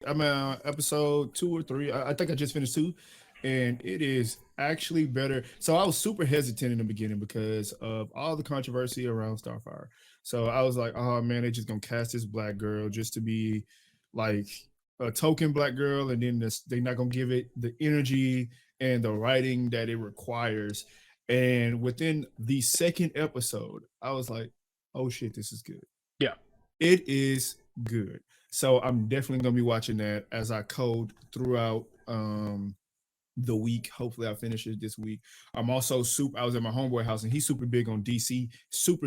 I'm episode 2 or 3. I think I just finished two, and it is actually better. So I was super hesitant in the beginning because of all the controversy around Starfire. So I was like, oh man, they're just gonna cast this black girl just to be like a token black girl, and then they're not gonna give it the energy and the writing that it requires. And within the second episode, I was like, oh shit, this is good. Yeah. It is good. So I'm definitely gonna be watching that as I code throughout the week. Hopefully I finish it this week. I'm also super I was at my homeboy house and he's super big on DC, super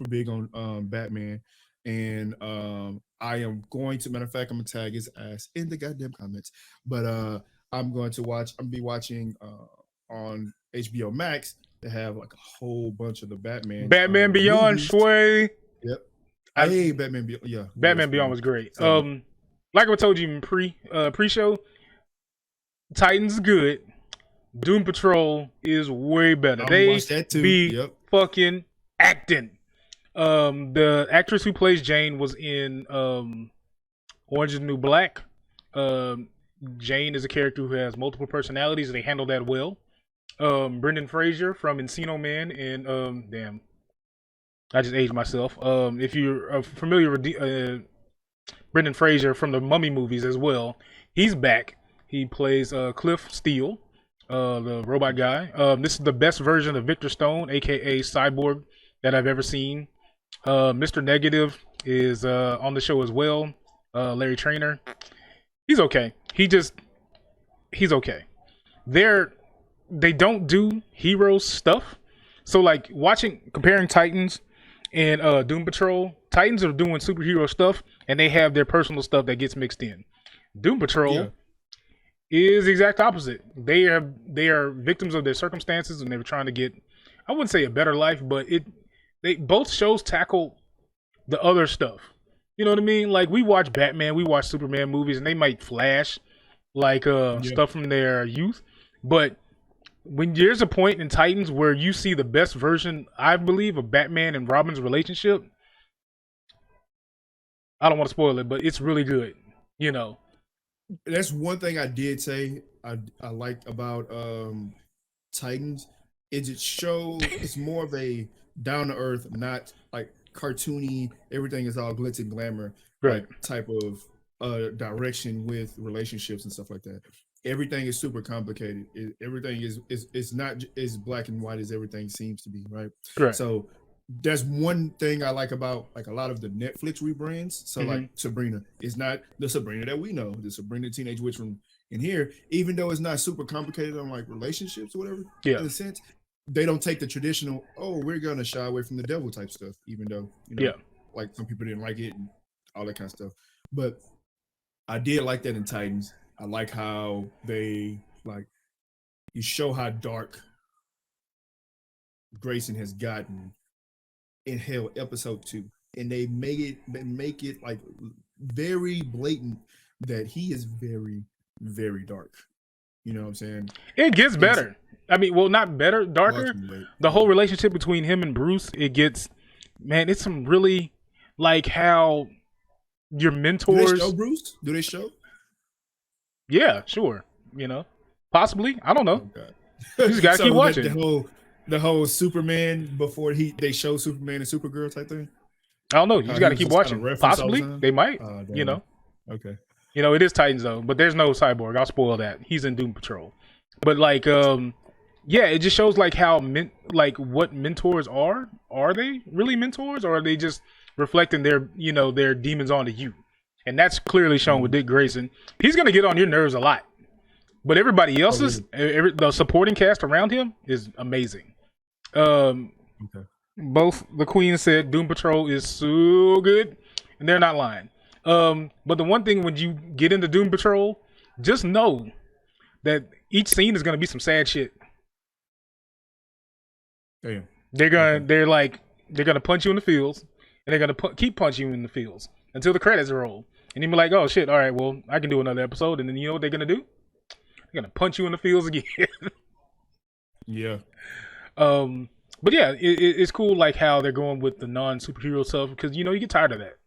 big on Batman. And I am going to, matter of fact, I'm gonna tag his ass in the goddamn comments. But I'm going to watch, I'm be watching on HBO Max. They have like a whole bunch of the Batman Beyond, movies. Sway. Yep. Hey, Batman Beyond. Yeah. Batman Beyond was great. So, like I told you in pre-show, Titans is good. Doom Patrol is way better. They be fucking acting. The actress who plays Jane was in Orange is the New Black. Jane is a character who has multiple personalities, and they handle that well. Brendan Fraser from Encino Man and damn, I just aged myself. If you're familiar with Brendan Fraser from the Mummy movies as well, he's back. He plays Cliff Steele, the robot guy. This is the best version of Victor Stone, aka Cyborg, that I've ever seen. Mr. Negative is on the show as well. Larry Trainer. He's okay. He's okay. They don't do hero stuff. So like comparing Titans and Doom Patrol, Titans are doing superhero stuff and they have their personal stuff that gets mixed in. Doom Patrol is the exact opposite. They are victims of their circumstances and they're trying to get, I wouldn't say a better life, but they both shows tackle the other stuff. You know what I mean? Like we watch Batman, we watch Superman movies, and they might flash like stuff from their youth. But when there's a point in Titans where you see the best version, I believe, of Batman and Robin's relationship, I don't want to spoil it, but it's really good. You know, that's one thing I did say I liked about Titans is it shows it's more of a down to earth, not like cartoony. Everything is all glitz and glamour, right? Like type of direction with relationships and stuff like that. Everything is super complicated. Everything is not as black and white as everything seems to be, right? Right. So that's one thing I like about like a lot of the Netflix rebrands. So like Sabrina is not the Sabrina that we know, the Sabrina Teenage Witch from in here, even though it's not super complicated on like relationships or whatever. Yeah. In a sense, they don't take the traditional, oh, we're gonna shy away from the devil type stuff, even though, you know, like some people didn't like it and all that kind of stuff. But I did like that in Titans. I like how they like you show how dark Grayson has gotten in Hell episode 2. And they make it like very blatant that he is very, very dark. You know what I'm saying? It gets better. I mean, well, not better, darker. The whole relationship between him and Bruce, it gets, man, it's some really like how your mentors. Do they show Bruce? Do they show? Yeah, sure. You know, possibly. I don't know. Oh, you just gotta keep watching. The whole Superman before they show Superman and Supergirl type thing. I don't know. You just gotta keep watching. Possibly they might. You know. Okay. You know, it is Titans though, but there's no Cyborg. I'll spoil that. He's in Doom Patrol. But like, yeah, it just shows like how what mentors are. Are they really mentors, or are they just reflecting their demons onto you? And that's clearly shown with Dick Grayson. He's gonna get on your nerves a lot, but everybody else's, the supporting cast around him is amazing. Both the Queen said Doom Patrol is so good, and they're not lying. But the one thing when you get into Doom Patrol, just know that each scene is gonna be some sad shit. Damn. They're gonna punch you in the feels, and they're gonna keep punching you in the feels until the credits roll. And you'll be like, oh shit, all right, well, I can do another episode. And then you know what they're gonna do? They're gonna punch you in the feels again. Yeah. But yeah, it's cool like how they're going with the non-superhero stuff because you get tired of that.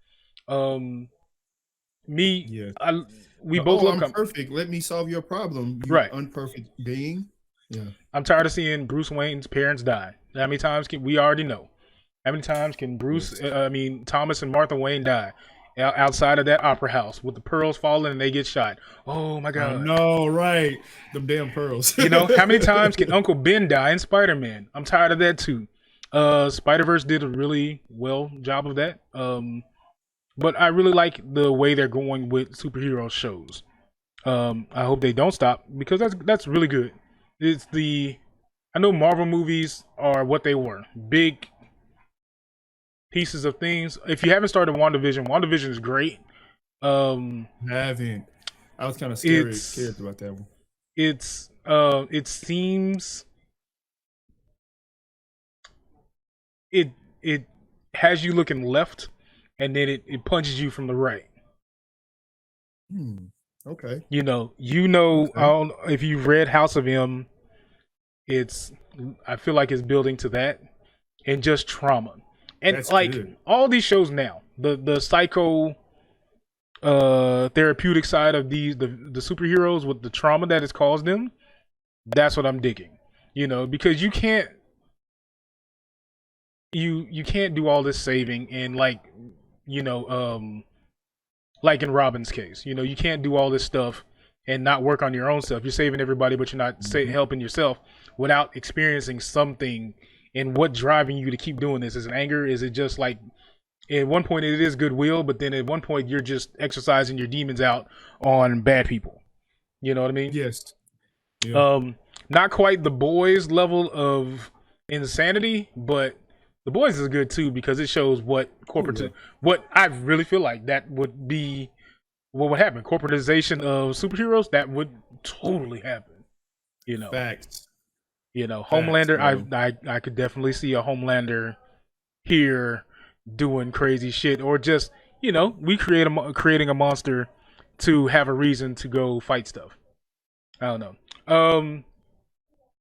Me, yeah. We both look perfect. Let me solve your problem. You right. Unperfect being. Yeah. I'm tired of seeing Bruce Wayne's parents die. How many times can we already know? How many times can Thomas and Martha Wayne die outside of that opera house with the pearls falling and they get shot? Oh my God! No, right? Them damn pearls. You know, how many times can Uncle Ben die in Spider-Man? I'm tired of that too. Spider-Verse did a really well job of that. But I really like the way they're going with superhero shows. I hope they don't stop because that's really good. I know Marvel movies are what they were. Big pieces of things. If you haven't started WandaVision is great. I haven't. I was kind of scared about that one. It seems it has you looking left and then it punches you from the right. Okay. You know, okay. I don't know if you've read House of M, I feel like it's building to that and just trauma. And that's like good. All these shows now, the psycho therapeutic side of the superheroes with the trauma that has caused them, that's what I'm digging. You know, because you can't do all this saving and like in Robin's case, you know, you can't do all this stuff and not work on your own stuff. You're saving everybody, but you're not helping yourself without experiencing something. And what driving you to keep doing this? Is it anger? Is it just like at one point it is goodwill, but then at one point you're just exercising your demons out on bad people. You know what I mean? Yes. Yeah. Not quite The Boys level of insanity, but The Boys is good too because it shows what what I really feel like that would be what would happen. Corporatization of superheroes, that would totally happen. You know. Facts. You know, Homelander, I could definitely see a Homelander here doing crazy shit, or just, you know, we creating a monster to have a reason to go fight stuff. I don't know.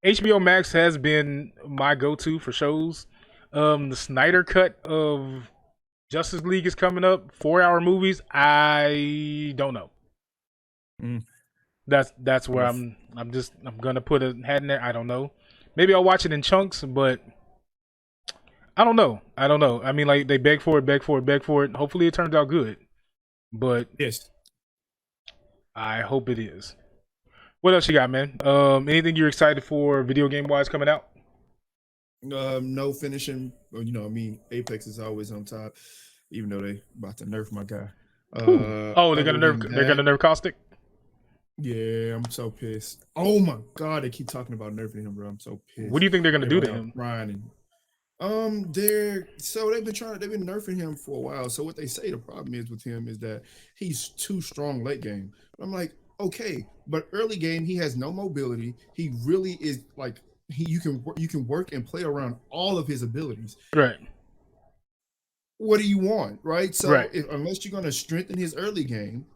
HBO Max has been my go-to for shows. The Snyder Cut of Justice League is coming up. 4-hour movies. I don't know. That's where I'm gonna put a hat in there. I don't know. Maybe I'll watch it in chunks, but I don't know. I mean, like, they beg for it. Hopefully it turns out good. But yes, I hope it is. What else you got, man? Anything you're excited for video game wise coming out? No finishing. You know, I mean, Apex is always on top, even though they about to nerf my guy. They're gonna nerf Caustic. Yeah, I'm so pissed. Oh my God, they keep talking about nerfing him, bro. I'm so pissed. What do you think they're gonna do to him? Ryan and they've been nerfing him for a while. So what they say the problem is with him is that he's too strong late game. I'm like, okay, but early game he has no mobility. He really is like you can work and play around all of his abilities. Right. What do you want, right? So unless you're gonna strengthen his early game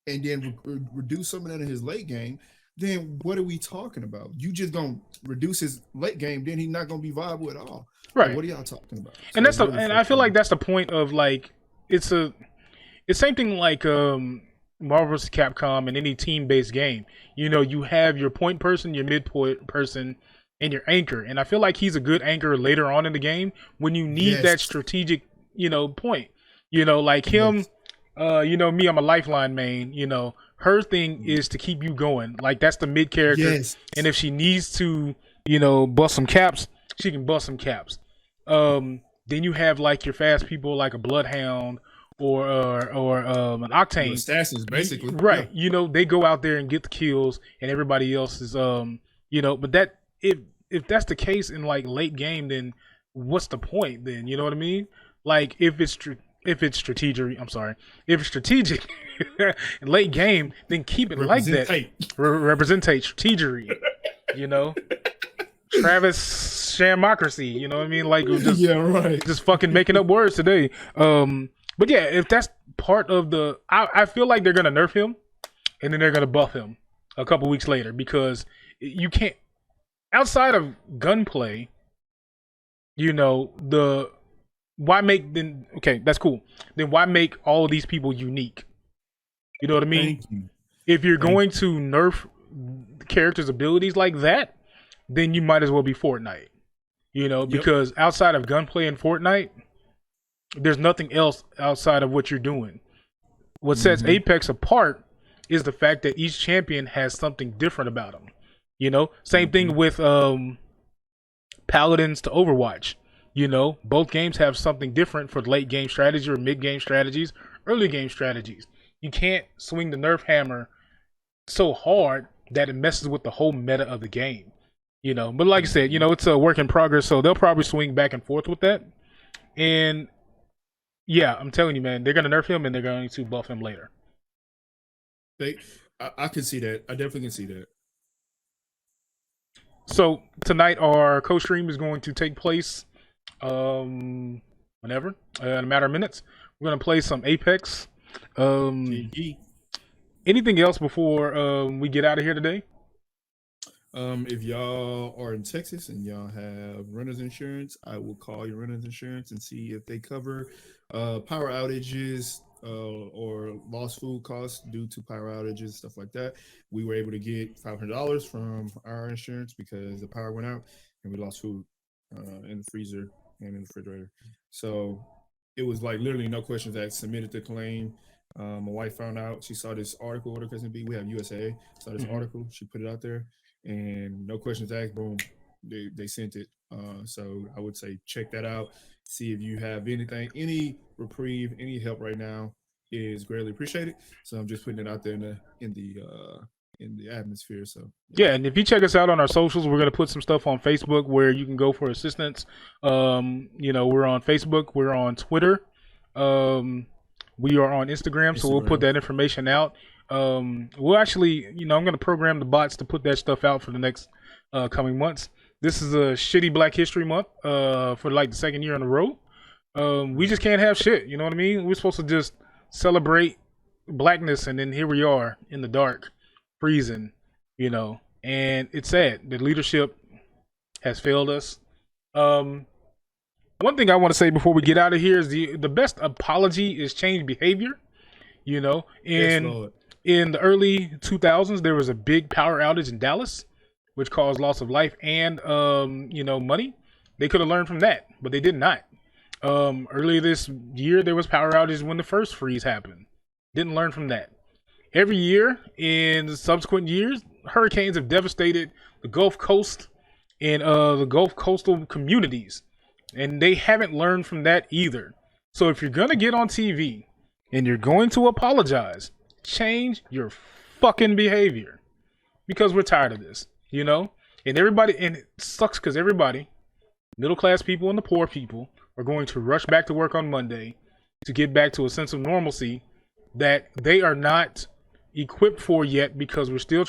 and then reduce some of that in his late game, then what are we talking about? You just gonna reduce his late game, then he's not gonna be viable at all. Right. Like, what are y'all talking about? And so I feel like that's the point of, like, it's same thing like Marvel vs. Capcom and any team-based game. You know, you have your point person, your mid-point person, and your anchor. And I feel like he's a good anchor later on in the game when you need that strategic, you know, point. You know, like him. You know me, I'm a Lifeline main. You know, her thing is to keep you going. Like, that's the mid character. Yes. And if she needs to, you know, bust some caps, she can bust some caps. Then you have like your fast people like a Bloodhound or an Octane. Assassins, basically. Right. Yeah. You know, they go out there and get the kills, and everybody else is you know, but that if that's the case in like late game, then what's the point then? You know what I mean? Like, if it's strategic in late game, then keep it like that. Representate strategery, you know. Travis Shamocracy, you know what I mean? Like, just fucking making up words today. But yeah, if that's part of I feel like they're gonna nerf him, and then they're gonna buff him a couple weeks later, because you can't, outside of gunplay, you know, why make then? Okay, that's cool. Then why make all of these people unique? You know what I mean? If you're going to nerf characters' abilities like that, then you might as well be Fortnite. You know, because outside of gunplay in Fortnite, there's nothing else outside of what you're doing. What sets Apex apart is the fact that each champion has something different about them. You know, same thing with Paladins to Overwatch. You know, both games have something different for late game strategy or mid game strategies, early game strategies. You can't swing the nerf hammer so hard that it messes with the whole meta of the game. You know, but like I said, you know, it's a work in progress, so they'll probably swing back and forth with that. And yeah, I'm telling you, man, they're gonna nerf him and they're going to buff him later. I can see that. I definitely can see that. So tonight, our co-stream is going to take place whenever, in a matter of minutes. We're gonna play some Apex. Anything else before we get out of here today? If y'all are in Texas and y'all have renter's insurance, I will call your renter's insurance and see if they cover power outages or lost food costs due to power outages, stuff like that. We were able to get $500 from our insurance because the power went out and we lost food in the freezer and in the refrigerator. So it was like literally no questions asked. Submitted the claim. My wife found out. She saw this article. What the be? We have USA. Saw this article. She put it out there. And no questions asked, boom, they sent it. So I would say check that out. See if you have anything, any reprieve, any help right now is greatly appreciated. So I'm just putting it out there in the atmosphere. So yeah, and if you check us out on our socials, we're gonna put some stuff on Facebook where you can go for assistance. You know, we're on Facebook, we're on Twitter, we are on Instagram, so we'll put that information out. We'll actually, you know, I'm going to program the bots to put that stuff out for the next coming months. This is a shitty Black History Month for like the second year in a row. We just can't have shit, you know what I mean? We're supposed to just celebrate blackness, and then here we are in the dark, freezing, you know, and it's sad. The leadership has failed us. One thing I want to say before we get out of here is the best apology is change behavior, you know, and in the early 2000s, there was a big power outage in Dallas, which caused loss of life and, you know, money. They could have learned from that, but they did not. Earlier this year, there was power outages when the first freeze happened. Didn't learn from that. Every year in the subsequent years, hurricanes have devastated the Gulf Coast and the Gulf coastal communities, and they haven't learned from that either. So if you're going to get on TV and you're going to apologize, change your fucking behavior, because we're tired of this, you know? And everybody, and it sucks because everybody, middle class people and the poor people, are going to rush back to work on Monday to get back to a sense of normalcy that they are not equipped for yet, because we're still